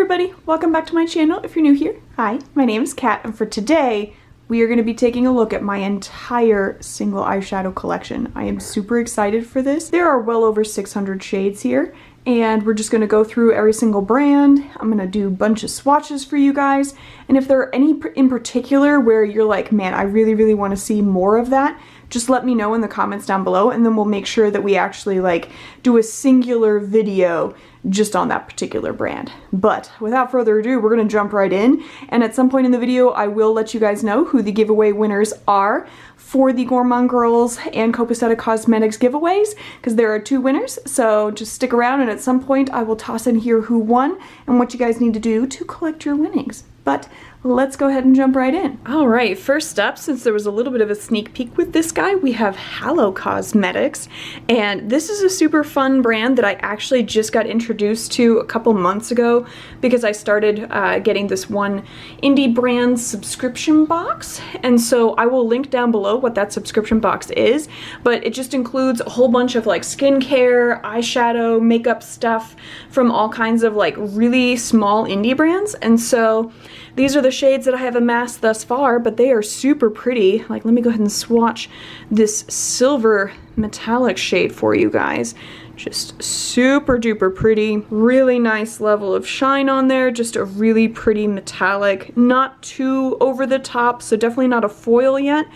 everybody, welcome back to my channel. If you're new here, hi, my name is Kat, and for today we are going to be taking a look at my entire single eyeshadow collection. I am super excited for this. There are well over 600 shades here, and we're just going to go through every single brand. I'm going to do a bunch of swatches for you guys, and if there are any in particular where you're like, man, I really want to see more of that, just let me know in the comments down below, and then we'll make sure that we actually like do a singular video just on that particular brand. But without further ado, we're gonna jump right in, and at some point in the video I will let you guys know who the giveaway winners are for the Gourmand Girls and Copacetic Cosmetics giveaways, because there are 2 winners. So just stick around, and at some point I will toss in here who won and what you guys need to do to collect your winnings. But let's go ahead and jump right in. All right, first up, since there was a little bit of a sneak peek with this guy, we have MBA Cosmetics, and this is a super fun brand that I actually just got introduced to a couple months ago because I started getting this one indie brand subscription box, and so I will link down below what that subscription box is, but it just includes a whole bunch of like skincare, eyeshadow, makeup stuff from all kinds of like really small indie brands. And so these are the shades that I have amassed thus far, but they are super pretty. Like, let me go ahead and swatch this silver metallic shade for you guys. Just super duper pretty. Really nice level of shine on there. Just a really pretty metallic. Not too over the top, so definitely not a foil yet,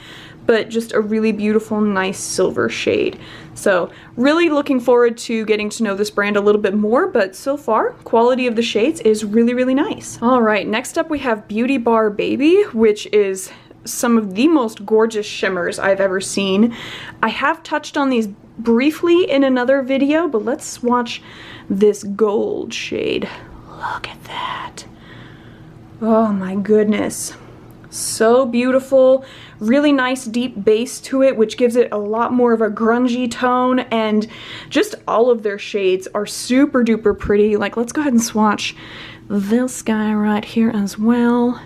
but just a really beautiful, nice silver shade. So really looking forward to getting to know this brand a little bit more, but so far, quality of the shades is really nice. All right, next up we have Beauty Bar Baby, which is some of the most gorgeous shimmers I've ever seen. I have touched on these briefly in another video, but let's swatch this gold shade. Look at that. Oh my goodness. So beautiful, really nice deep base to it, which gives it a lot more of a grungy tone, and just all of their shades are super duper pretty. Like, let's go ahead and swatch this guy right here as well.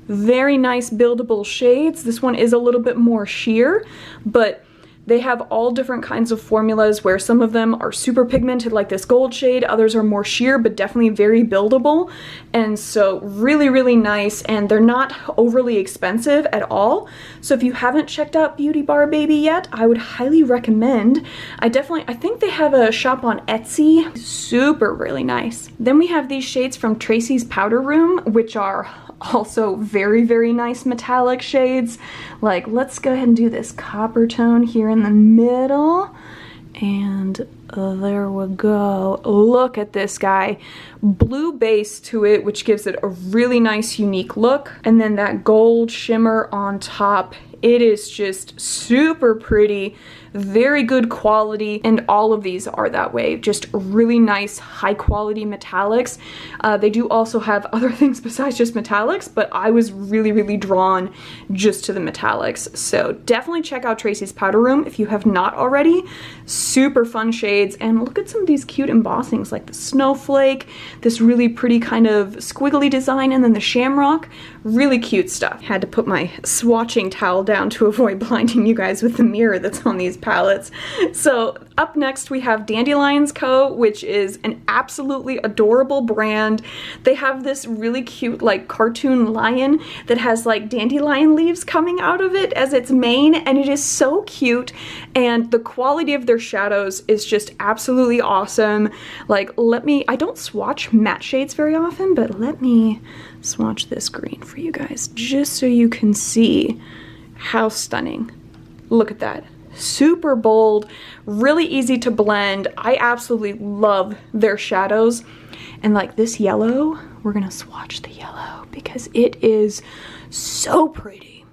Very nice buildable shades. This one is a little bit more sheer, but they have all different kinds of formulas where some of them are super pigmented like this gold shade, others are more sheer but definitely very buildable, and so really nice, and they're not overly expensive at all. So if you haven't checked out Beauty Bar Baby yet, I would highly recommend. I think they have a shop on Etsy. Super really nice. Then we have these shades from Tracy's Powder Room, which are also very nice metallic shades. Like, let's go ahead and do this copper tone here in the middle, and there we go. Look at this guy. Blue base to it, which gives it a really nice unique look, and then that gold shimmer on top. It is just super pretty, very good quality, and all of these are that way. Just really nice, high quality metallics. They do also have other things besides just metallics, but I was really drawn just to the metallics. So definitely check out Tracy's Powder Room if you have not already. Super fun shades, and look at some of these cute embossings, like the snowflake, this really pretty kind of squiggly design, and then the shamrock. Really cute stuff. Had to put my swatching towel down to avoid blinding you guys with the mirror that's on these palettes. So up next we have Dandelions Co., which is an absolutely adorable brand. They have this really cute like cartoon lion that has like dandelion leaves coming out of it as its mane, and it is so cute, and the quality of their shadows is just absolutely awesome. Like, I don't swatch matte shades very often, but let me swatch this green for you guys just so you can see how stunning. Look at that. Super bold, really easy to blend. I absolutely love their shadows. And like this yellow, we're gonna swatch the yellow because it is so pretty.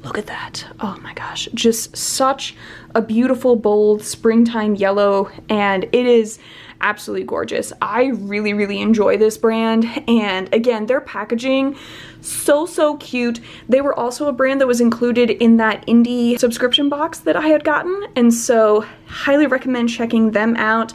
Look at that. Oh my gosh, just such a beautiful, bold springtime yellow, and it is absolutely gorgeous. I really enjoy this brand, and again, their packaging, so cute. They were also a brand that was included in that indie subscription box that I had gotten, and so highly recommend checking them out.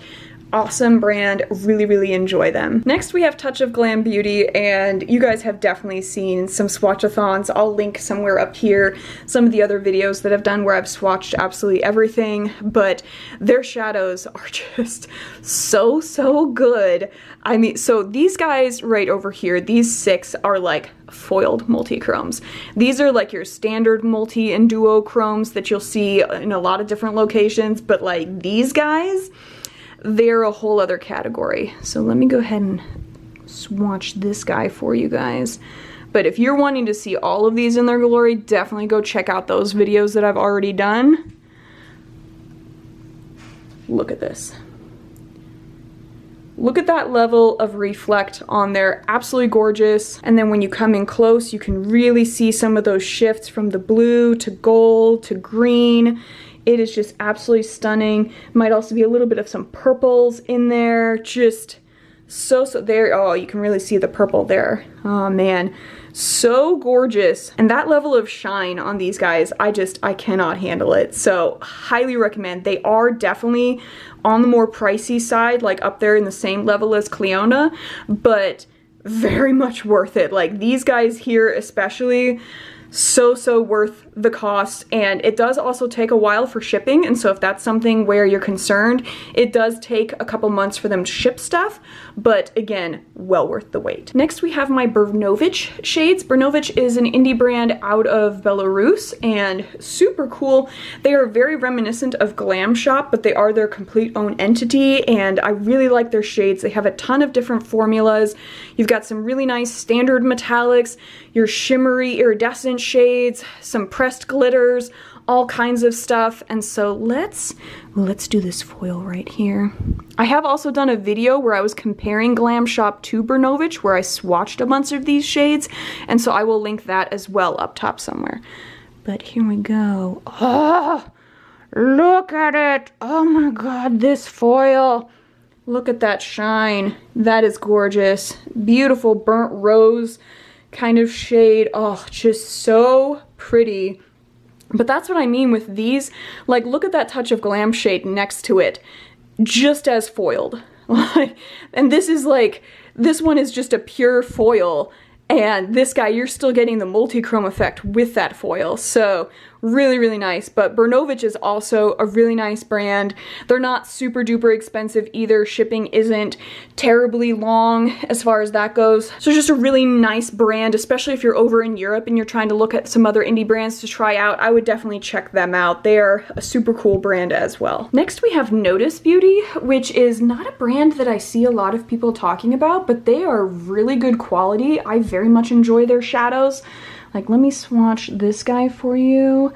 awesome brand. Really, really enjoy them. Next we have Touch of Glam Beauty, and you guys have definitely seen some swatchathons. I'll link somewhere up here some of the other videos that I've done where I've swatched absolutely everything, but their shadows are just so good. I mean, so these guys right over here, these 6 are like foiled multi-chromes. These are like your standard multi and duo chromes that you'll see in a lot of different locations, but like these guys, they're a whole other category. So let me go ahead and swatch this guy for you guys. But if you're wanting to see all of these in their glory, definitely go check out those videos that I've already done. Look at this. Look at that level of reflect on there, absolutely gorgeous. And then when you come in close, you can really see some of those shifts from the blue to gold to green. It is just absolutely stunning. Might also be a little bit of some purples in there, just so there. Oh, you can really see the purple there. Oh man, so gorgeous. And that level of shine on these guys, I cannot handle it. So highly recommend. They are definitely on the more pricey side, like up there in the same level as Cleona, but very much worth it. Like these guys here especially, so worth the cost. And it does also take a while for shipping, and so if that's something where you're concerned, it does take a couple months for them to ship stuff, but again, well worth the wait. Next we have my Brnovich shades. Brnovich is an indie brand out of Belarus and super cool. They are very reminiscent of Glam Shop, but they are their complete own entity, and I really like their shades. They have a ton of different formulas. You've got some really nice standard metallics, your shimmery iridescent shades, some pressed glitters, all kinds of stuff. And so let's do this foil right here. I have also done a video where I was comparing Glam Shop to Brnovich, where I swatched a bunch of these shades, and so I will link that as well up top somewhere. But here we go. Oh, look at it. Oh my god, this foil. Look at that shine. That is gorgeous. Beautiful burnt rose kind of shade. Oh, just so pretty. But that's what I mean with these. Like, look at that Touch of Glam shade next to it, just as foiled. And this is like, this one is just a pure foil, and this guy, you're still getting the multi-chrome effect with that foil. So really nice. But Brnovich is also a really nice brand. They're not super duper expensive either. Shipping isn't terribly long as far as that goes. So just a really nice brand, especially if you're over in Europe and you're trying to look at some other indie brands to try out. I would definitely check them out. They are a super cool brand as well. Next we have Notice Beauty, which is not a brand that I see a lot of people talking about, but they are really good quality. I very much enjoy their shadows. Like, let me swatch this guy for you.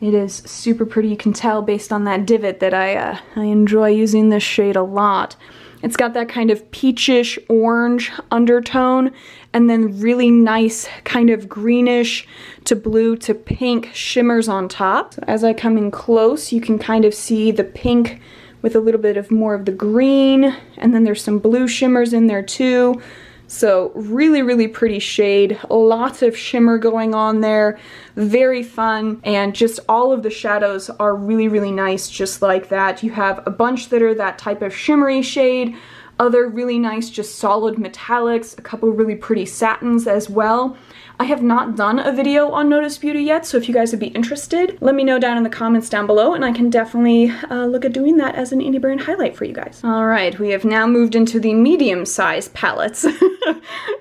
It is super pretty. You can tell based on that divot that I enjoy using this shade a lot. It's got that kind of peachish orange undertone, and then really nice kind of greenish to blue to pink shimmers on top. So as I come in close, you can kind of see the pink with a little bit of more of the green, and then there's some blue shimmers in there too. So really pretty shade, lots of shimmer going on there, very fun, and just all of the shadows are really nice just like that. You have a bunch that are that type of shimmery shade, other really nice just solid metallics, a couple really pretty satins as well. I have not done a video on Notice Beauty yet, so if you guys would be interested, let me know down in the comments down below, and I can definitely look at doing that as an indie brand highlight for you guys. Alright, we have now moved into the medium-sized palettes.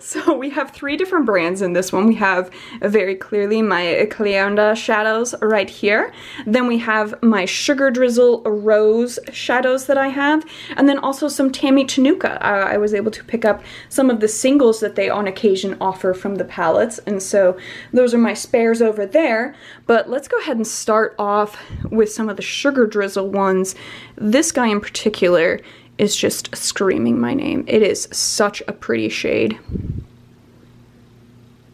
So we have 3 different brands in this one. We have very clearly my Cleona shadows right here. Then we have my Sugar Drizzle Rose shadows that I have, and then also some Tammy Tanuka. I was able to pick up some of the singles that they on occasion offer from the palettes, and so those are my spares over there. But let's go ahead and start off with some of the Sugar Drizzle ones. This guy in particular is just screaming my name. It is such a pretty shade.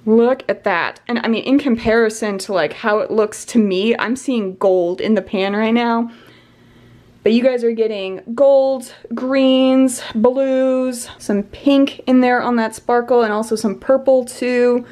Look at that. And I mean, in comparison to like how it looks to me, I'm seeing gold in the pan right now. But you guys are getting golds, greens, blues, some pink in there on that sparkle, and also some purple too.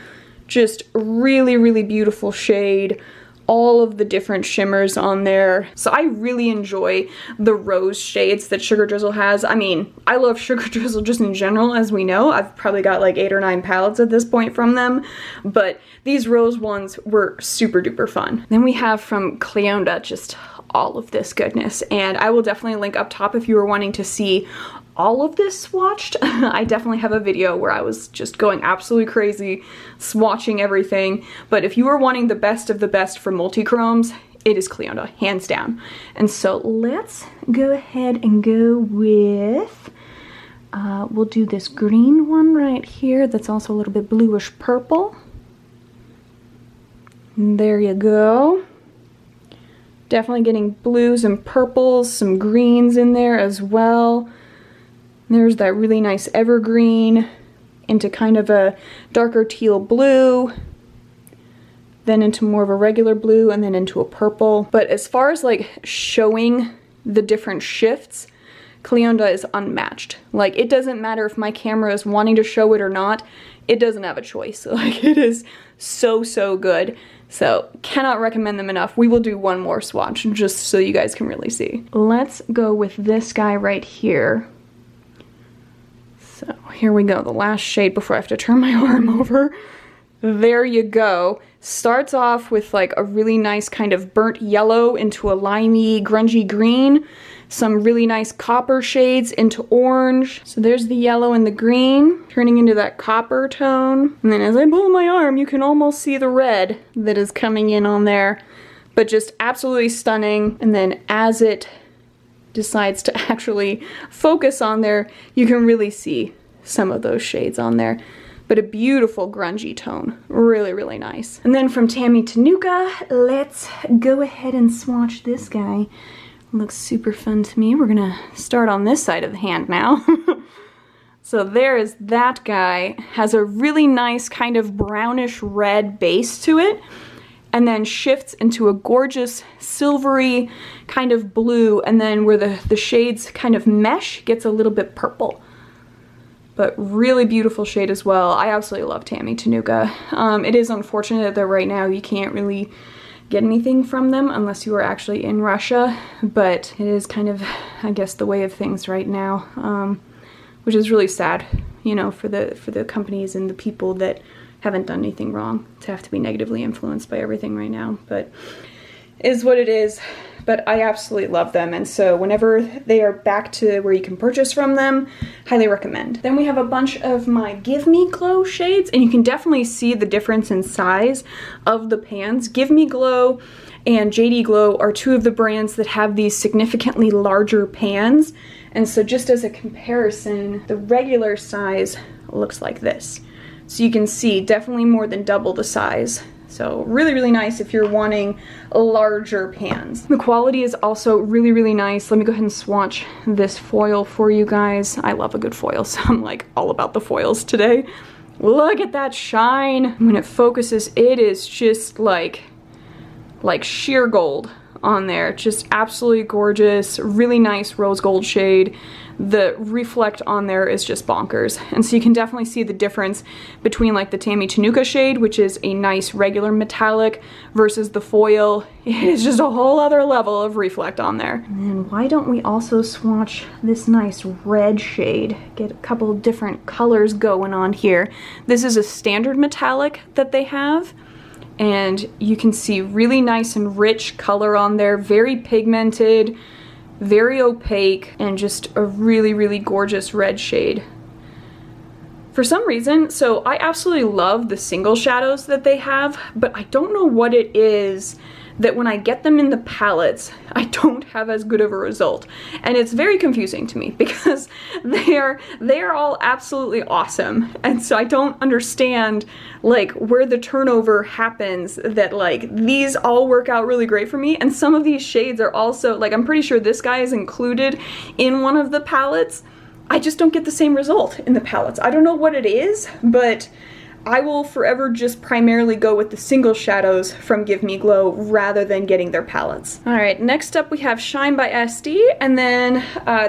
Just really beautiful shade. all of the different shimmers on there. So I really enjoy the rose shades that Sugar Drizzle has. I mean, I love Sugar Drizzle just in general, as we know. I've probably got like 8 or 9 palettes at this point from them, but these rose ones were super duper fun. Then we have from Cerynda just all of this goodness, and I will definitely link up top if you were wanting to see all of this swatched. I definitely have a video where I was just going absolutely crazy swatching everything, but if you are wanting the best of the best for multi-chromes, it is Cerynda, hands down. And so let's go ahead and go with, we'll do this green one right here that's also a little bit bluish purple. And there you go. Definitely getting blues and purples, some greens in there as well. There's that really nice evergreen into kind of a darker teal blue, then into more of a regular blue, and then into a purple. But as far as like showing the different shifts, Cerynda is unmatched. Like, it doesn't matter if my camera is wanting to show it or not, it doesn't have a choice. Like, it is so, so good. So, cannot recommend them enough. We will do one more swatch just so you guys can really see. Let's go with this guy right here. So, here we go. The last shade before I have to turn my arm over. There you go. Starts off with like a really nice kind of burnt yellow into a limey, grungy green. Some really nice copper shades into orange. So there's the yellow and the green, turning into that copper tone. And then as I pull my arm, you can almost see the red that is coming in on there. But just absolutely stunning. And then as it decides to actually focus on there, you can really see some of those shades on there. But a beautiful grungy tone. Really, really nice. And then from Tammy Tanuka, let's go ahead and swatch this guy. Looks super fun to me. We're gonna start on this side of the hand now. So there is that guy. Has a really nice kind of brownish red base to it, and then shifts into a gorgeous silvery kind of blue, and then where the shades kind of mesh, gets a little bit purple. But really beautiful shade as well. I absolutely love Tammy Tanuka. It is unfortunate that right now you can't really get anything from them unless you are actually in Russia, but it is kind of, I guess, the way of things right now, which is really sad, you know, for the companies and the people that haven't done anything wrong to have to be negatively influenced by everything right now. But it is what it is. But I absolutely love them, and so whenever they are back to where you can purchase from them, highly recommend. Then we have a bunch of my Give Me Glow shades, and you can definitely see the difference in size of the pans. Give Me Glow and JD Glow are two of the brands that have these significantly larger pans, and so just as a comparison, the regular size looks like this. So you can see definitely more than double the size. So really, really nice if you're wanting larger pans. The quality is also really, really nice. Let me go ahead and swatch this foil for you guys. I love a good foil, so I'm like all about the foils today. Look at that shine. When it focuses, it is just like sheer gold on there. Just absolutely gorgeous, really nice rose gold shade. The reflect on there is just bonkers. And so you can definitely see the difference between like the Tammy Tanuka shade, which is a nice regular metallic, versus the foil. It is just a whole other level of reflect on there. And then why don't we also swatch this nice red shade? Get a couple of different colors going on here. This is a standard metallic that they have, and you can see really nice and rich color on there, very pigmented, very opaque, and just a really, really gorgeous red shade. For some reason, so I absolutely love the single shadows that they have, but I don't know what it is that when I get them in the palettes, I don't have as good of a result. And it's very confusing to me because they are all absolutely awesome. And so I don't understand like where the turnover happens, that like these all work out really great for me. And some of these shades are also, like, I'm pretty sure this guy is included in one of the palettes. I just don't get the same result in the palettes. I don't know what it is, but I will forever just primarily go with the single shadows from Give Me Glow rather than getting their palettes. Alright, next up we have Shine by SD, and then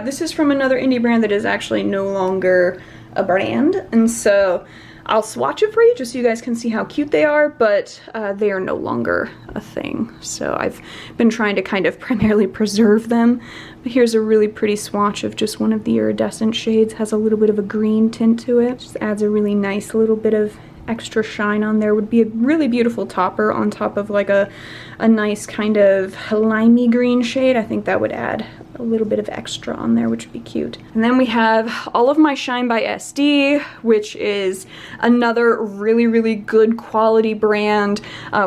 this is from another indie brand that is actually no longer a brand, and so I'll swatch it for you just so you guys can see how cute they are, but they are no longer a thing. So I've been trying to kind of primarily preserve them. But here's a really pretty swatch of just one of the iridescent shades. Has a little bit of a green tint to it. Just adds a really nice little bit of extra shine on there. Would be a really beautiful topper on top of like a nice kind of limey green shade. I think that would add a little bit of extra on there, which would be cute. And then we have all of my Shine by SD, which is another really good quality brand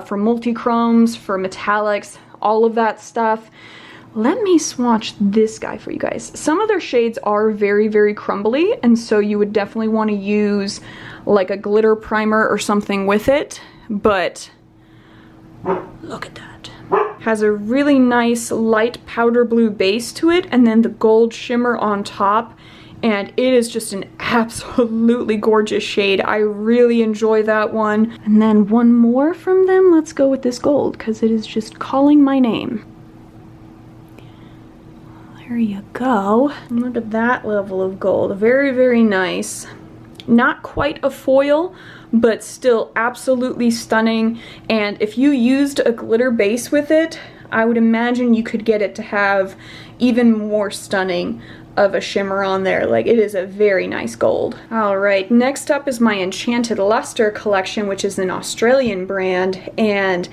for multi-chromes, for metallics, all of that stuff. Let me swatch this guy for you guys. Some of their shades are very crumbly, and so you would definitely want to use like a glitter primer or something with it, but look at that. Has a really nice light powder blue base to it, and then the gold shimmer on top, and it is just an absolutely gorgeous shade. I really enjoy that one. And then one more from them. Let's go with this gold, because it is just calling my name. There you go. Look at that level of gold. Very nice. Not quite a foil, but still absolutely stunning. And if you used a glitter base with it, I would imagine you could get it to have even more stunning of a shimmer on there. Like, it is a very nice gold. All right, next up is my Enchanted Luster collection, which is an Australian brand, and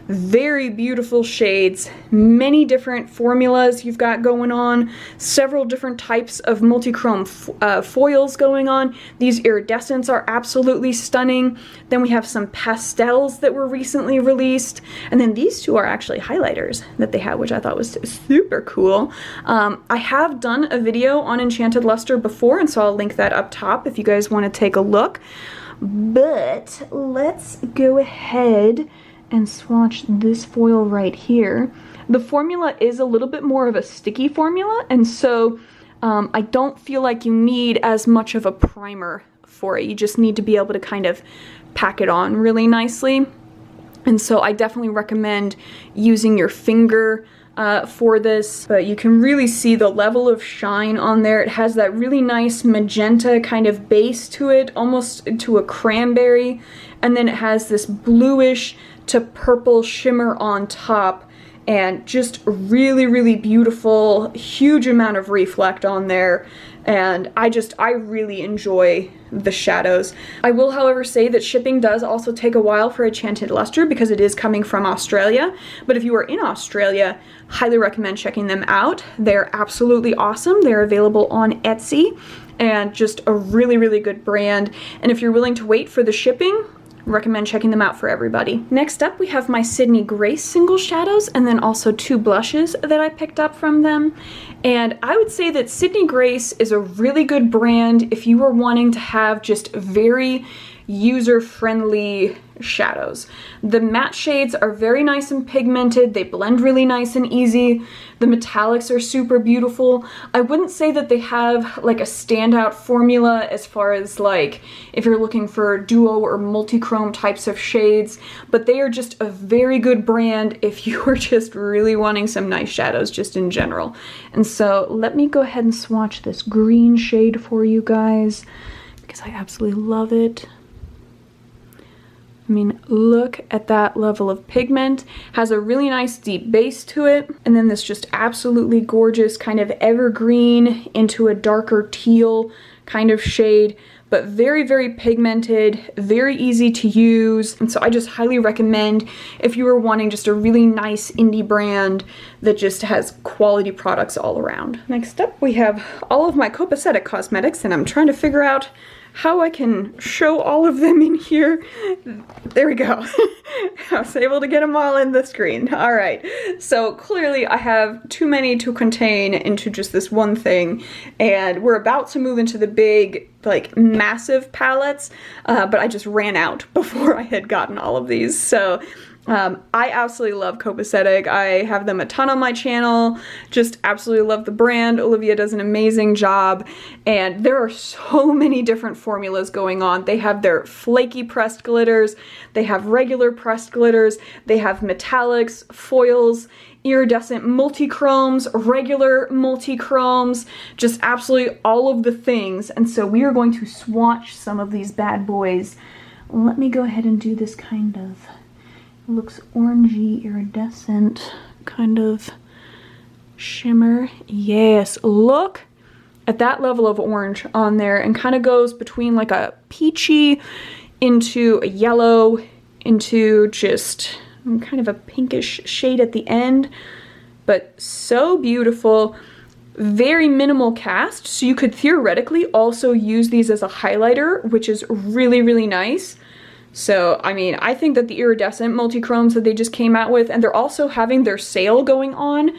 very beautiful shades, many different formulas you've got going on, several different types of multi-chrome foils going on. These iridescents are absolutely stunning. Then we have some pastels that were recently released, and then these two are actually highlighters that they have, which I thought was super cool. I have done a video on Enchanted Luster before, and so I'll link that up top if you guys want to take a look. But let's go ahead and swatch this foil right here. The formula is a little bit more of a sticky formula, and so I don't feel like you need as much of a primer for it. You just need to be able to kind of pack it on really nicely. And so I definitely recommend using your finger for this, but you can really see the level of shine on there. It has that really nice magenta kind of base to it, almost to a cranberry, and then it has this bluish to purple shimmer on top, and just really beautiful, huge amount of reflect on there. And I really enjoy the shadows. I will, however, say that shipping does also take a while for Enchanted Luster because it is coming from Australia. But if you are in Australia, highly recommend checking them out. They're absolutely awesome. They're available on Etsy, and just a really good brand. And if you're willing to wait for the shipping, recommend checking them out for everybody. Next up, we have my Sydney Grace single shadows, and then also two blushes that I picked up from them. And I would say that Sydney Grace is a really good brand if you are wanting to have just very user-friendly shadows. The matte shades are very nice and pigmented. They blend really nice and easy. The metallics are super beautiful. I wouldn't say that they have like a standout formula as far as like if you're looking for duo or multi-chrome types of shades, but they are just a very good brand if you are just really wanting some nice shadows just in general. And so let me go ahead and swatch this green shade for you guys because I absolutely love it. I mean, look at that level of pigment. Has a really nice deep base to it. And then this just absolutely gorgeous kind of evergreen into a darker teal kind of shade, but very pigmented, very easy to use. And so I just highly recommend if you are wanting just a really nice indie brand that just has quality products all around. Next up, we have all of my Copacetic Cosmetics, and I'm trying to figure out how I can show all of them in here. There we go. I was able to get them all in the screen. All right, so clearly I have too many to contain into just this one thing, and we're about to move into the big, like, massive palettes, but I just ran out before I had gotten all of these. So I absolutely love Copacetic. I have them a ton on my channel. Just absolutely love the brand. Olivia does an amazing job. And there are so many different formulas going on. They have their flaky pressed glitters. They have regular pressed glitters. They have metallics, foils, iridescent multi-chromes, regular multi-chromes, just absolutely all of the things. And so we are going to swatch some of these bad boys. Let me go ahead and do this kind of, looks orangey, iridescent kind of shimmer. Yes, look at that level of orange on there, and kind of goes between like a peachy into a yellow into just kind of a pinkish shade at the end, but so beautiful. Very minimal cast, so you could theoretically also use these as a highlighter, which is really, really nice. So, I mean, I think that the iridescent multi-chromes that they just came out with, and they're also having their sale going on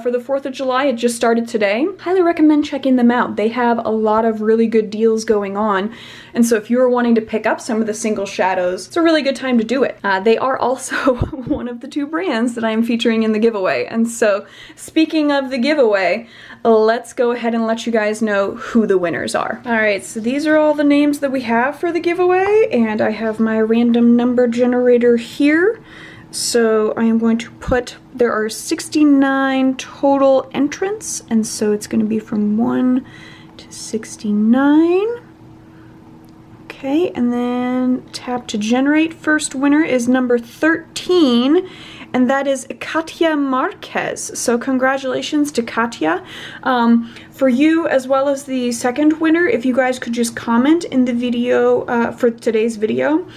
for the 4th of July. It just started today. Highly recommend checking them out. They have a lot of really good deals going on. And so if you are wanting to pick up some of the single shadows, it's a really good time to do it. They are also one of the 2 brands that I'm featuring in the giveaway. And so, speaking of the giveaway, let's go ahead and let you guys know who the winners are. All right, so these are all the names that we have for the giveaway, and I have my random number generator here. So I am going to put, there are 69 total entrants, and so it's going to be from 1 to 69. Okay, and then tap to generate. First winner is number 13, and that is Katya Marquez. So congratulations to Katya. For you, as well as the second winner, if you guys could just comment in the video for today's video,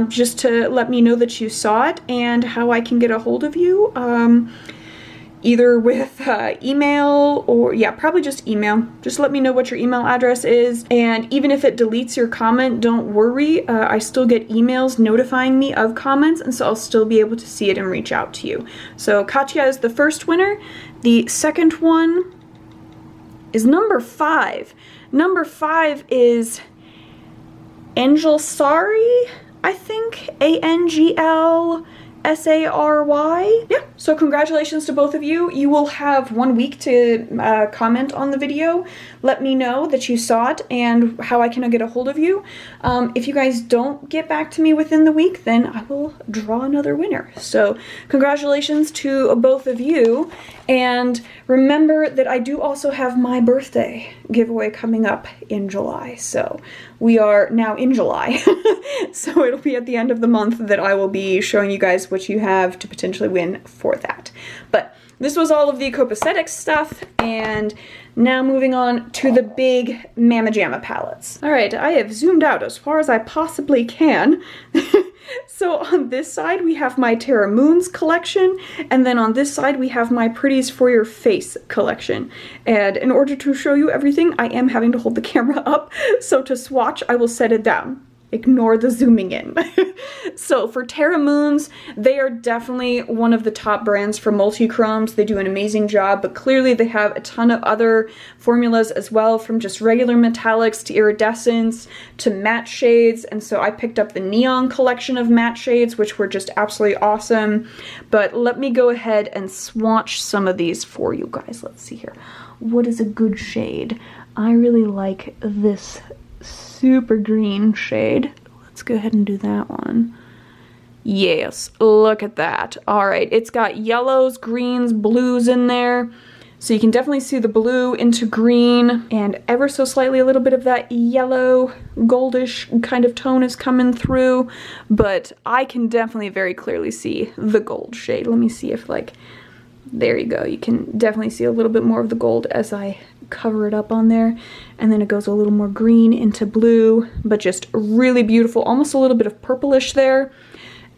just to let me know that you saw it and how I can get a hold of you. Either with email or, yeah, probably just email. Just let me know what your email address is. And even if it deletes your comment, don't worry. I still get emails notifying me of comments, and so I'll still be able to see it and reach out to you. So Katya is the first winner. The second one is number 5. Number 5 is Angel Sari, I think. ANGLSARY. Yeah, so congratulations to both of you. You will have 1 week to comment on the video. Let me know that you saw it and how I can get a hold of you. If you guys don't get back to me within the week, then I will draw another winner. So congratulations to both of you. And remember that I do also have my birthday giveaway coming up in July. So we are now in July. So it'll be at the end of the month that I will be showing you guys what you have to potentially win for that. But this was all of the Copacetic stuff, and now moving on to the big Mama Jamma palettes. All right, I have zoomed out as far as I possibly can. So on this side we have my Terra Moons collection, and then on this side we have my Pretties for Your Face collection. And in order to show you everything, I am having to hold the camera up, so to swatch I will set it down. Ignore the zooming in. So for Terra Moons, they are definitely one of the top brands for multi-chromes. They do an amazing job, but clearly they have a ton of other formulas as well, from just regular metallics to iridescence to matte shades. And so I picked up the neon collection of matte shades, which were just absolutely awesome. But let me go ahead and swatch some of these for you guys. Let's see here. What is a good shade? I really like this super green shade. Let's go ahead and do that one. Yes, look at that. All right, it's got yellows, greens, blues in there. So you can definitely see the blue into green, and ever so slightly a little bit of that yellow goldish kind of tone is coming through, but I can definitely very clearly see the gold shade. Let me see if, like, there you go. You can definitely see a little bit more of the gold as I cover it up on there, and then it goes a little more green into blue, but just really beautiful, almost a little bit of purplish there.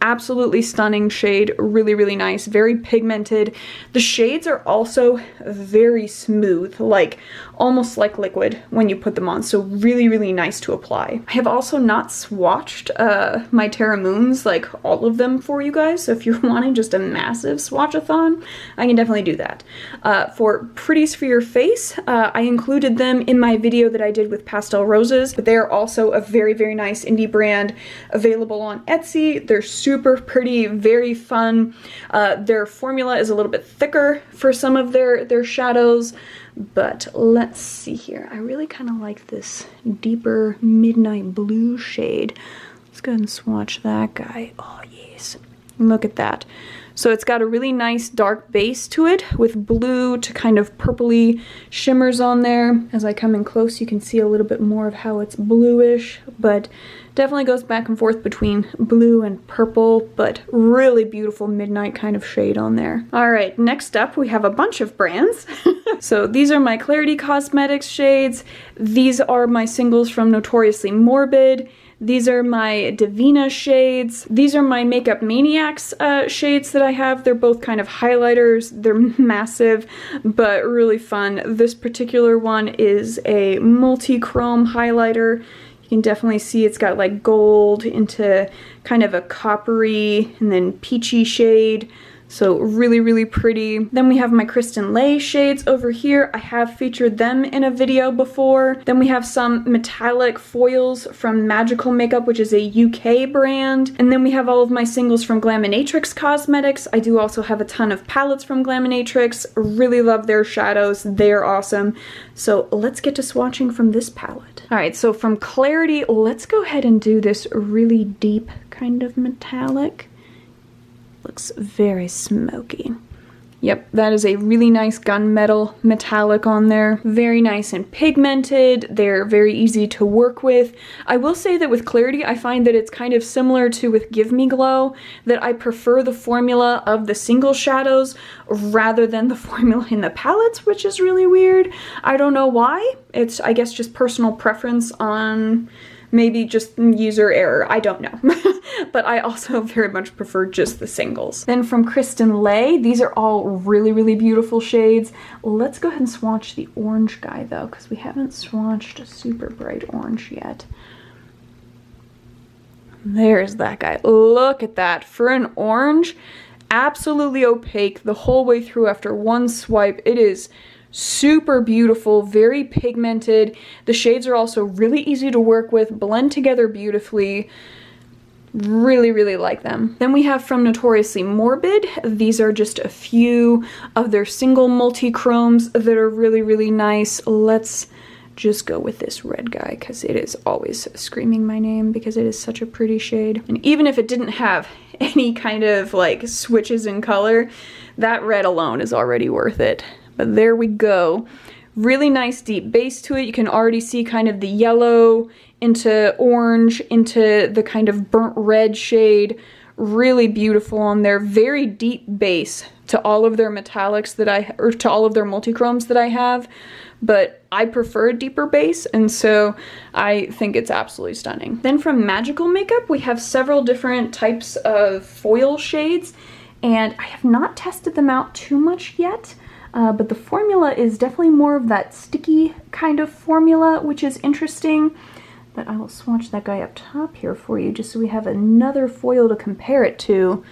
Absolutely stunning shade, really, really nice, very pigmented. The shades are also very smooth, like almost like liquid when you put them on, so really, really nice to apply. I have also not swatched my Terra Moons, like all of them for you guys, so if you're wanting just a massive swatchathon, I can definitely do that. For Pretties for your face, I included them in my video that I did with Pastel Roses, but they are also a very, very nice indie brand available on Etsy. They're super pretty, very fun. Their formula is a little bit thicker for some of their shadows, but let's see here. I really kind of like this deeper midnight blue shade. Let's go ahead and swatch that guy. Oh yes, look at that. So it's got a really nice dark base to it with blue to kind of purpley shimmers on there. As I come in close, you can see a little bit more of how it's bluish, but definitely goes back and forth between blue and purple, but really beautiful midnight kind of shade on there. All right, next up we have a bunch of brands. So these are my Clarity Cosmetics shades. These are my singles from Notoriously Morbid. These are my Divina shades. These are my Makeup Maniacs shades that I have. They're both kind of highlighters. They're massive, but really fun. This particular one is a multi-chrome highlighter. You can definitely see it's got like gold into kind of a coppery and then peachy shade. So really, really pretty. Then we have my Kristen Lay shades over here. I have featured them in a video before. Then we have some metallic foils from Magical Makeup, which is a UK brand. And then we have all of my singles from Glaminatrix Cosmetics. I do also have a ton of palettes from Glaminatrix. Really love their shadows. They're awesome. So let's get to swatching from this palette. All right, so from Clarity, let's go ahead and do this really deep kind of metallic. Looks very smoky. Yep, that is a really nice gunmetal metallic on there. Very nice and pigmented. They're very easy to work with. I will say that with Clarity, I find that it's kind of similar to with Give Me Glow, that I prefer the formula of the single shadows rather than the formula in the palettes, which is really weird. I don't know why. It's, I guess, just personal preference on maybe just user error, I don't know. But I also very much prefer just the singles. Then from Kristen Lay, these are all really, really beautiful shades. Let's go ahead and swatch the orange guy though, because we haven't swatched a super bright orange yet. There's that guy. Look at that. For an orange, absolutely opaque the whole way through after one swipe. It is super beautiful, very pigmented. The shades are also really easy to work with, blend together beautifully. Really, really like them. Then we have from Notoriously Morbid. These are just a few of their single multi-chromes that are really, really nice. Let's just go with this red guy because it is always screaming my name because it is such a pretty shade. And even if it didn't have any kind of like switches in color, that red alone is already worth it. But there we go. Really nice deep base to it. You can already see kind of the yellow into orange into the kind of burnt red shade. Really beautiful on there. Very deep base to all of their metallics that or to all of their multi-chromes that I have. But I prefer a deeper base, and so I think it's absolutely stunning. Then from Magical Makeup, we have several different types of foil shades, and I have not tested them out too much yet. But the formula is definitely more of that sticky kind of formula, which is interesting. But I will swatch that guy up top here for you just so we have another foil to compare it to.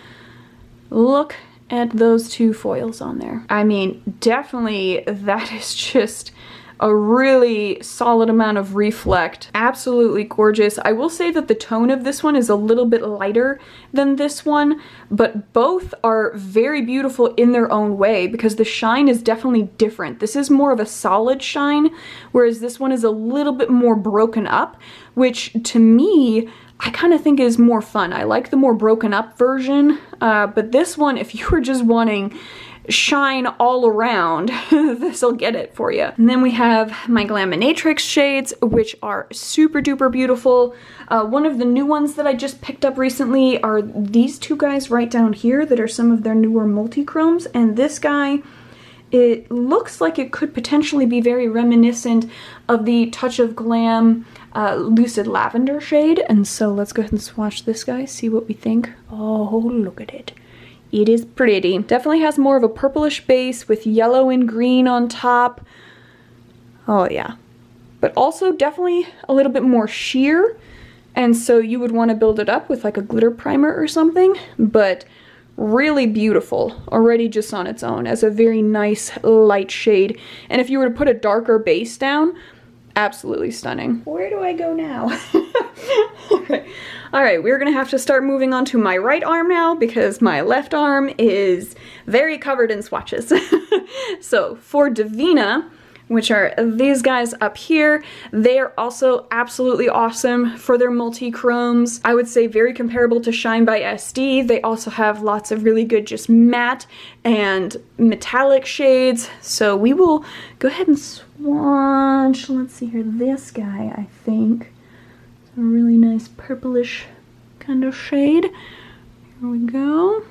Look at those two foils on there. I mean, definitely that is just a really solid amount of reflect. Absolutely gorgeous. I will say that the tone of this one is a little bit lighter than this one, but both are very beautiful in their own way because the shine is definitely different. This is more of a solid shine, whereas this one is a little bit more broken up, which to me, I kind of think is more fun. I like the more broken up version, but this one, if you were just wanting shine all around, this'll get it for you. And then we have my Glaminatrix shades, which are super duper beautiful. One of the new ones that I just picked up recently are these two guys right down here that are some of their newer multi-chromes, and this guy, it looks like it could potentially be very reminiscent of the Touch of Glam Lucid Lavender shade, and so let's go ahead and swatch this guy, see what we think. Oh, look at it. It is pretty. Definitely has more of a purplish base with yellow and green on top. Oh yeah. But also definitely a little bit more sheer. And so you would want to build it up with like a glitter primer or something. But really beautiful already just on its own as a very nice light shade. And if you were to put a darker base down, absolutely stunning. Where do I go now? All right, we're gonna have to start moving on to my right arm now because my left arm is very covered in swatches. So for Divina, which are these guys up here, they are also absolutely awesome for their multi-chromes. I would say very comparable to Shine by SD. They also have lots of really good just matte and metallic shades. So we will go ahead and swatch. Let's see here, this guy, I think. A really nice purplish kind of shade. Here we go.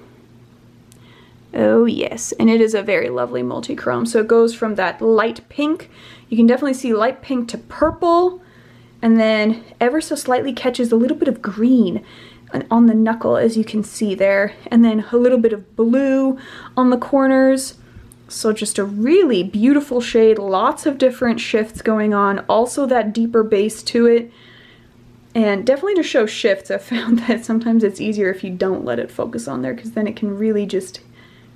Oh yes, and it is a very lovely multi-chrome. So it goes from that light pink, you can definitely see light pink to purple, and then ever so slightly catches a little bit of green on the knuckle, as you can see there, and then a little bit of blue on the corners. So just a really beautiful shade, lots of different shifts going on, also that deeper base to it. And definitely to show shifts, I've found that sometimes it's easier if you don't let it focus on there, because then it can really just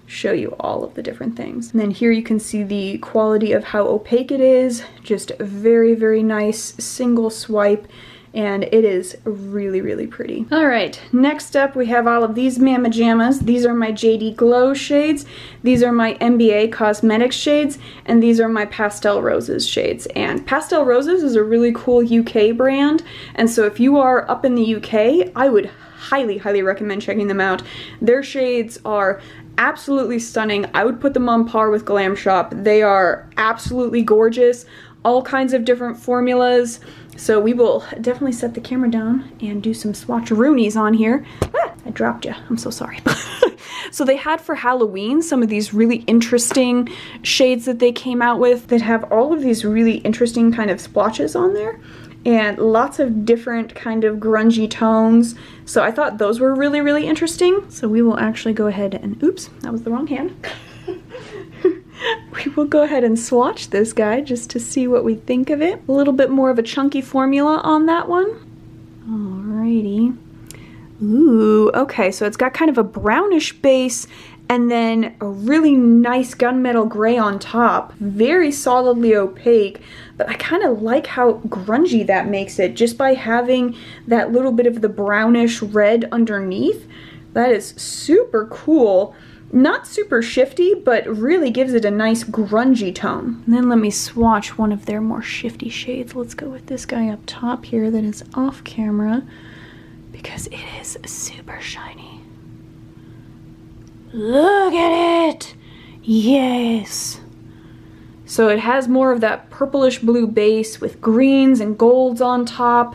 show you all of the different things. And then here you can see the quality of how opaque it is. Just a very, very nice single swipe, and it is really, really pretty. All right, next up we have all of these Mama Jammas. These are my JD Glow shades. These are my MBA Cosmetics shades, and these are my Pastel Roses shades. And Pastel Roses is a really cool UK brand, and so if you are up in the UK, I would highly, highly recommend checking them out. Their shades are absolutely stunning. I would put them on par with Glam Shop. They are absolutely gorgeous. All kinds of different formulas. So we will definitely set the camera down and do some swatcheroonies on here. Ah, I dropped you. I'm so sorry. So they had for Halloween some of these really interesting shades that they came out with that have all of these really interesting kind of splotches on there. And lots of different kind of grungy tones. So I thought those were really, really interesting. So we will actually go ahead and, oops, that was the wrong hand. We will go ahead and swatch this guy just to see what we think of it. A little bit more of a chunky formula on that one. Alrighty. Ooh, okay, so it's got kind of a brownish base and then a really nice gunmetal gray on top. Very solidly opaque, but I kind of like how grungy that makes it just by having that little bit of the brownish red underneath. That is super cool. Not super shifty, but really gives it a nice grungy tone. And then let me swatch one of their more shifty shades. Let's go with this guy up top here that is off camera because it is super shiny. Look at it! Yes! So it has more of that purplish blue base with greens and golds on top.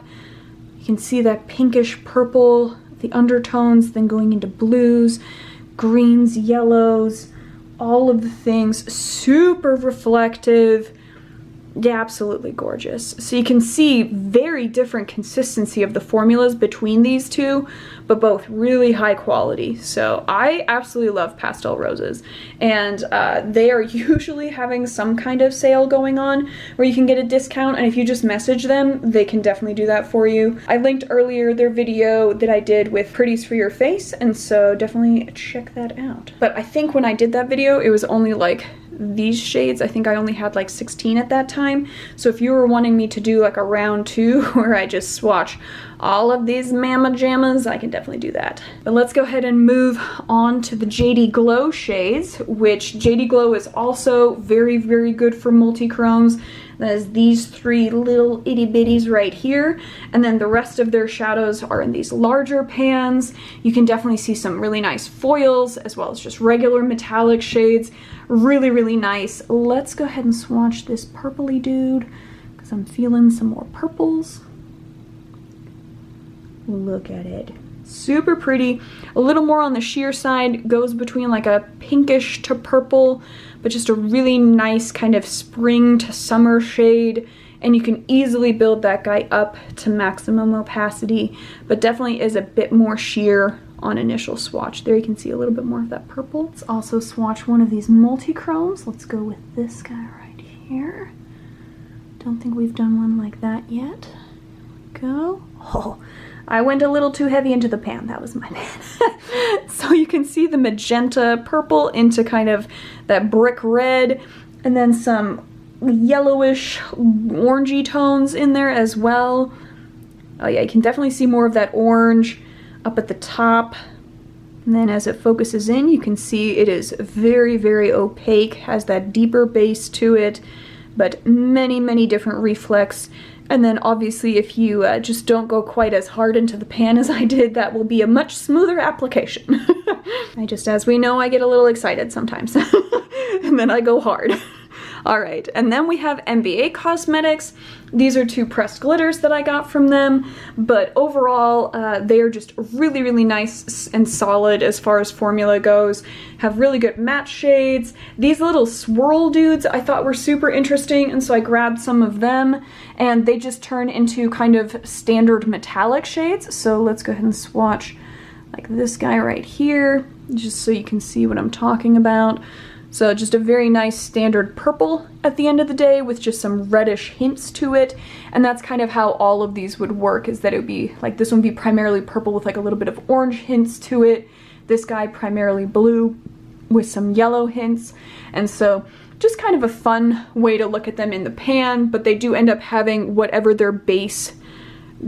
You can see that pinkish purple, the undertones, then going into blues, greens, yellows, all of the things. Super reflective. Yeah, absolutely gorgeous. So you can see very different consistency of the formulas between these two, but both really high quality. So I absolutely love Pastel Roses, and they are usually having some kind of sale going on where you can get a discount, and if you just message them, they can definitely do that for you. I linked earlier their video that I did with Pretties for Your Face, and so definitely check that out. But I think when I did that video, it was only like these shades. I think I only had like 16 at that time. So if you were wanting me to do like a round 2 where I just swatch all of these Mama Jammas, I can definitely do that. But let's go ahead and move on to the JD Glow shades, which JD Glow is also very, very good for multi-chromes. That is these 3 little itty bitties right here, and then the rest of their shadows are in these larger pans. You can definitely see some really nice foils as well as just regular metallic shades. Really, really nice. Let's go ahead and swatch this purpley dude because I'm feeling some more purples. Look at it. Super pretty. A little more on the sheer side, goes between like a pinkish to purple, but just a really nice kind of spring to summer shade. And you can easily build that guy up to maximum opacity, but definitely is a bit more sheer on initial swatch. There you can see a little bit more of that purple. Let's also swatch one of these multi-chromes. Let's go with this guy right here. don't think we've done one like that yet. Go. Oh, I went a little too heavy into the pan. That was my bad. So you can see the magenta purple into kind of that brick red, and then some yellowish orangey tones in there as well. Oh yeah, you can definitely see more of that orange up at the top. And then as it focuses in, you can see it is very, very opaque, has that deeper base to it, but many, many different reflex. And then obviously if you just don't go quite as hard into the pan as I did, that will be a much smoother application. As we know, I get a little excited sometimes. And then I go hard. Alright, and then we have MBA Cosmetics. These are 2 pressed glitters that I got from them, but overall they are just really, really nice and solid as far as formula goes. Have really good matte shades. These little swirl dudes I thought were super interesting, and so I grabbed some of them, and they just turn into kind of standard metallic shades. So let's go ahead and swatch like this guy right here, just so you can see what I'm talking about. So just a very nice standard purple at the end of the day with just some reddish hints to it. And that's kind of how all of these would work, is that it would be like this one would be primarily purple with like a little bit of orange hints to it. This guy primarily blue with some yellow hints. And so just kind of a fun way to look at them in the pan, but they do end up having whatever their base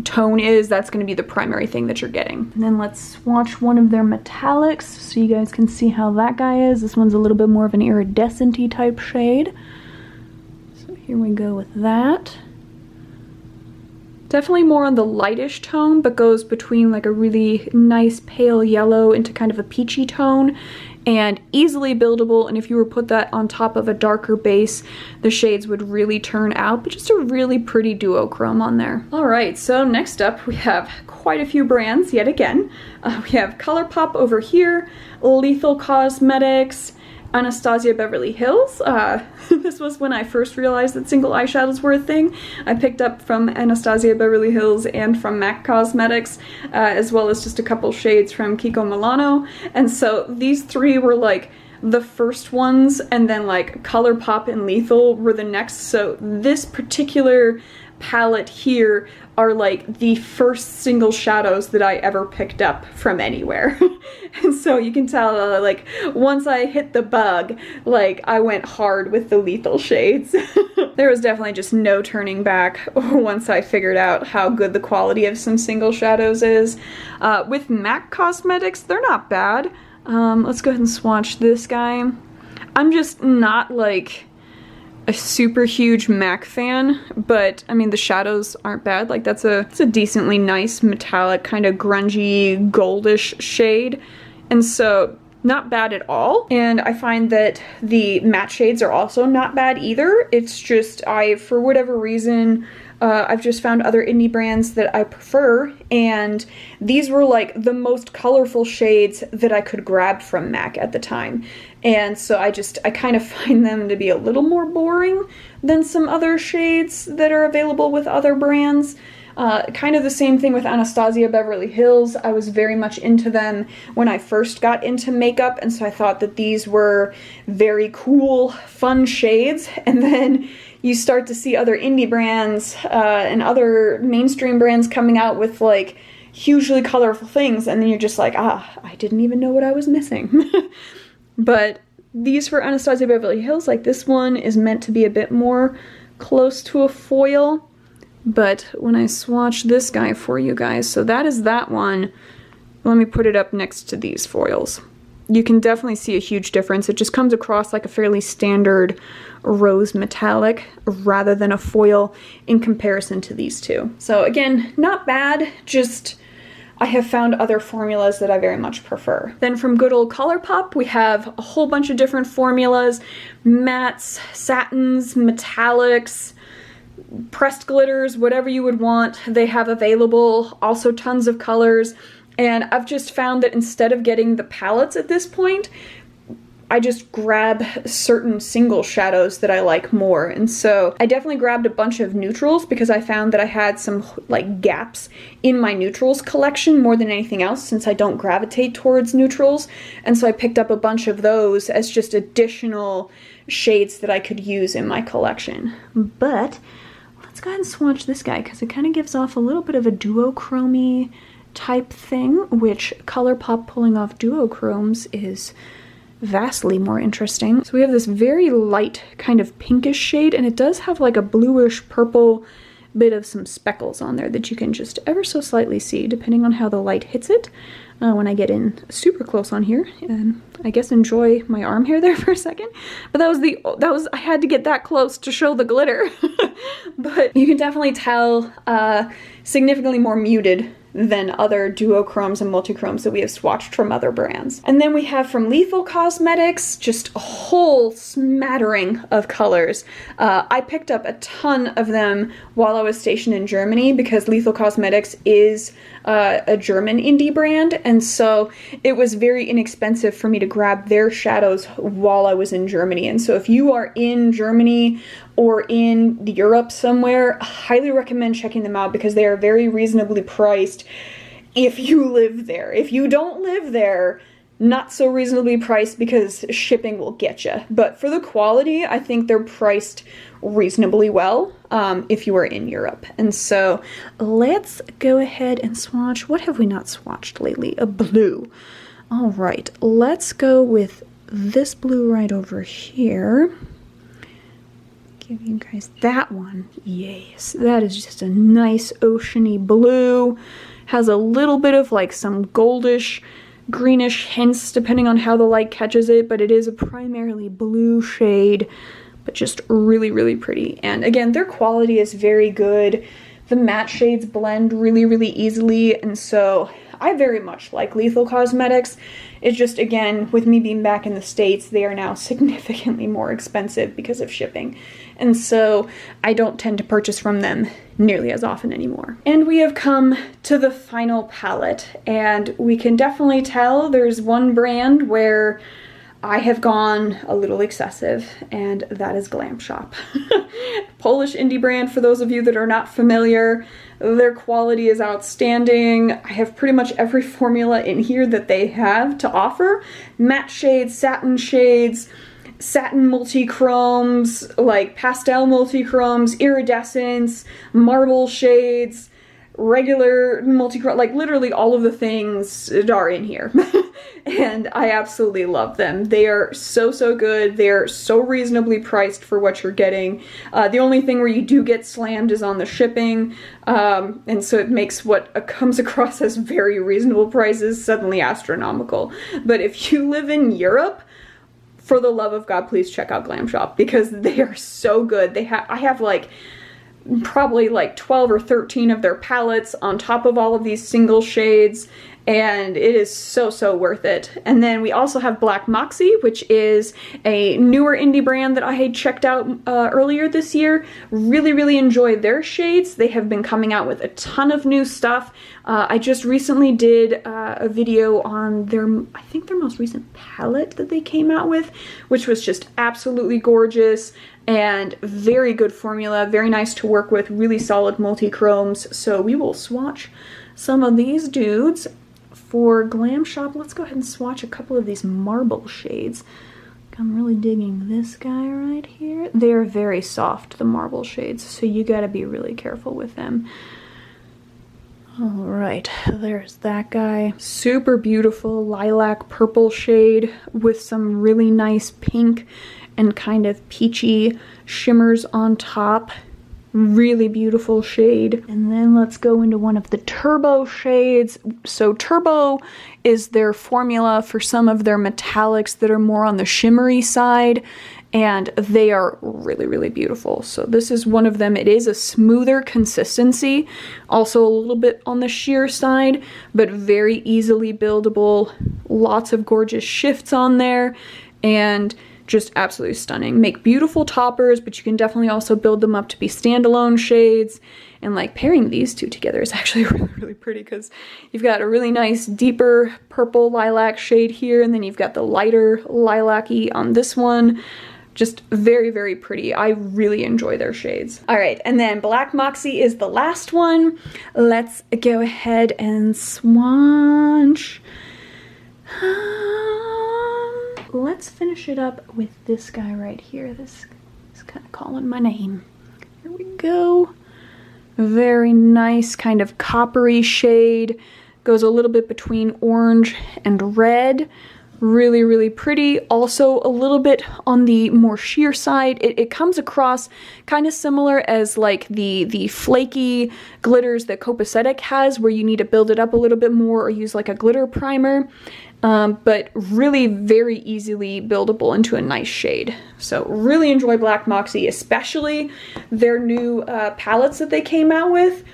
tone is, that's going to be the primary thing that you're getting. And then let's swatch one of their metallics so you guys can see how that guy is. This one's a little bit more of an iridescent-y type shade. So here we go with that. Definitely more on the lightish tone, but goes between like a really nice pale yellow into kind of a peachy tone, and easily buildable. And if you were to put that on top of a darker base, the shades would really turn out, but just a really pretty duochrome on there. All right, so next up we have quite a few brands yet again. We have ColourPop over here, Lethal Cosmetics, Anastasia Beverly Hills. This was when I first realized that single eyeshadows were a thing. I picked up from Anastasia Beverly Hills and from MAC Cosmetics, as well as just a couple shades from Kiko Milano. And so these 3 were like the first ones, and then like ColourPop and Lethal were the next. So this particular palette here are like the first single shadows that I ever picked up from anywhere. And so you can tell like once I hit the bug, like I went hard with the Lethal shades. There was definitely just no turning back once I figured out how good the quality of some single shadows is. With MAC Cosmetics, they're not bad. Let's go ahead and swatch this guy. I'm just not like a super huge MAC fan, but I mean the shadows aren't bad. Like it's a decently nice metallic kind of grungy goldish shade, and so not bad at all. And I find that the matte shades are also not bad either. It's just for whatever reason, I've just found other indie brands that I prefer, and these were like the most colorful shades that I could grab from MAC at the time. And so I kind of find them to be a little more boring than some other shades that are available with other brands. Kind of the same thing with Anastasia Beverly Hills. I was very much into them when I first got into makeup, and so I thought that these were very cool, fun shades. And then you start to see other indie brands and other mainstream brands coming out with like hugely colorful things, and then you're just like, I didn't even know what I was missing. But these for Anastasia Beverly Hills, like this one is meant to be a bit more close to a foil. But when I swatch this guy for you guys, so that is that one. Let me put it up next to these foils. You can definitely see a huge difference. It just comes across like a fairly standard rose metallic rather than a foil in comparison to these 2. So again, not bad, just I have found other formulas that I very much prefer. Then from good old ColourPop, we have a whole bunch of different formulas, mattes, satins, metallics, pressed glitters, whatever you would want, they have available. Also tons of colors. And I've just found that instead of getting the palettes at this point, I just grab certain single shadows that I like more. And so I definitely grabbed a bunch of neutrals because I found that I had some like gaps in my neutrals collection more than anything else, since I don't gravitate towards neutrals. And so I picked up a bunch of those as just additional shades that I could use in my collection. But let's go ahead and swatch this guy because it kind of gives off a little bit of a duochrome type thing, which ColourPop pulling off duochromes is vastly more interesting. So we have this very light kind of pinkish shade, and it does have like a bluish purple bit of some speckles on there that you can just ever so slightly see depending on how the light hits it. When I get in super close on here, and I guess enjoy my arm hair there for a second. But I had to get that close to show the glitter. But you can definitely tell significantly more muted than other duochromes and multichromes that we have swatched from other brands. And then we have from Lethal Cosmetics, just a whole smattering of colors. I picked up a ton of them while I was stationed in Germany because Lethal Cosmetics is a German indie brand, and so it was very inexpensive for me to grab their shadows while I was in Germany. And so if you are in Germany or in Europe somewhere, I highly recommend checking them out because they are very reasonably priced if you live there. If you don't live there, not so reasonably priced because shipping will get you. But for the quality, I think they're priced reasonably well if you are in Europe. And so let's go ahead and swatch. What have we not swatched lately? A blue. All right, let's go with this blue right over here. Give you guys that one. Yes, that is just a nice oceany blue. Has a little bit of like some goldish, greenish hints depending on how the light catches it, but it is a primarily blue shade, but just really, really pretty. And again, their quality is very good. The matte shades blend really, really easily, and so I very much like Lethal Cosmetics. It's just, again, with me being back in the States, they are now significantly more expensive because of shipping. And so I don't tend to purchase from them nearly as often anymore. And we have come to the final palette, and we can definitely tell there's one brand where I have gone a little excessive, and that is Glam Shop. Polish indie brand, for those of you that are not familiar. Their quality is outstanding. I have pretty much every formula in here that they have to offer. Matte shades, satin multichromes, like pastel multichromes, iridescence, marble shades, regular multichrome, like literally all of the things are in here. And I absolutely love them. They are so, so good. They're so reasonably priced for what you're getting. The only thing where you do get slammed is on the shipping. And so it makes what comes across as very reasonable prices suddenly astronomical. But if you live in Europe, for the love of God, please check out Glam Shop because they are so good. I have like probably like 12 or 13 of their palettes on top of all of these single shades, and it is so, so worth it. And then we also have Black Moxie, which is a newer indie brand that I had checked out earlier this year. Really, really enjoyed their shades. They have been coming out with a ton of new stuff. I just recently did a video on I think their most recent palette that they came out with, which was just absolutely gorgeous and very good formula, very nice to work with, really solid multi-chromes. So we will swatch some of these dudes. For Glam Shop, let's go ahead and swatch a couple of these marble shades. I'm really digging this guy right here. They're very soft, the marble shades, so you gotta be really careful with them. All right, there's that guy. Super beautiful lilac purple shade with some really nice pink and kind of peachy shimmers on top. Really beautiful shade. And then let's go into one of the turbo shades. So turbo is their formula for some of their metallics that are more on the shimmery side, and they are really, really beautiful. So this is one of them. It is a smoother consistency, also a little bit on the sheer side, but very easily buildable. Lots of gorgeous shifts on there, and just absolutely stunning. Make beautiful toppers, but you can definitely also build them up to be standalone shades. And like pairing these two together is actually really, really pretty because you've got a really nice deeper purple lilac shade here, and then you've got the lighter lilac-y on this one. Just very, very pretty. I really enjoy their shades. All right, and then Black Moxie is the last one. Let's go ahead and swatch. Let's finish it up with this guy right here. This is kind of calling my name. Here we go. Very nice kind of coppery shade. Goes a little bit between orange and red. Really, really pretty. Also a little bit on the more sheer side. It comes across kind of similar as like the flaky glitters that Copacetic has, where you need to build it up a little bit more or use like a glitter primer. But really very easily buildable into a nice shade. So really enjoy Black Moxie, especially their new palettes that they came out with.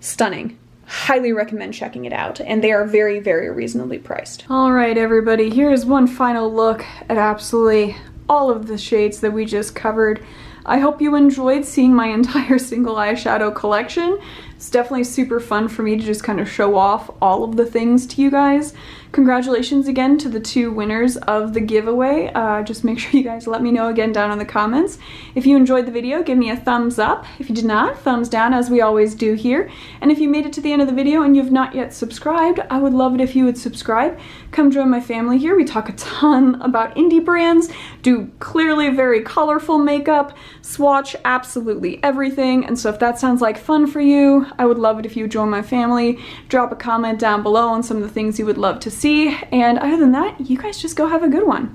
Stunning. Highly recommend checking it out, and they are very, very reasonably priced. All right, everybody, here's one final look at absolutely all of the shades that we just covered. I hope you enjoyed seeing my entire single eyeshadow collection. It's definitely super fun for me to just kind of show off all of the things to you guys. Congratulations again to the 2 winners of the giveaway. Just make sure you guys let me know again down in the comments. If you enjoyed the video, give me a thumbs up. If you did not, thumbs down, as we always do here. And if you made it to the end of the video and you've not yet subscribed, I would love it if you would subscribe. Come join my family here. We talk a ton about indie brands, do clearly very colorful makeup, swatch absolutely everything. And so if that sounds like fun for you, I would love it if you join my family. Drop a comment down below on some of the things you would love to see. And other than that, you guys just go have a good one.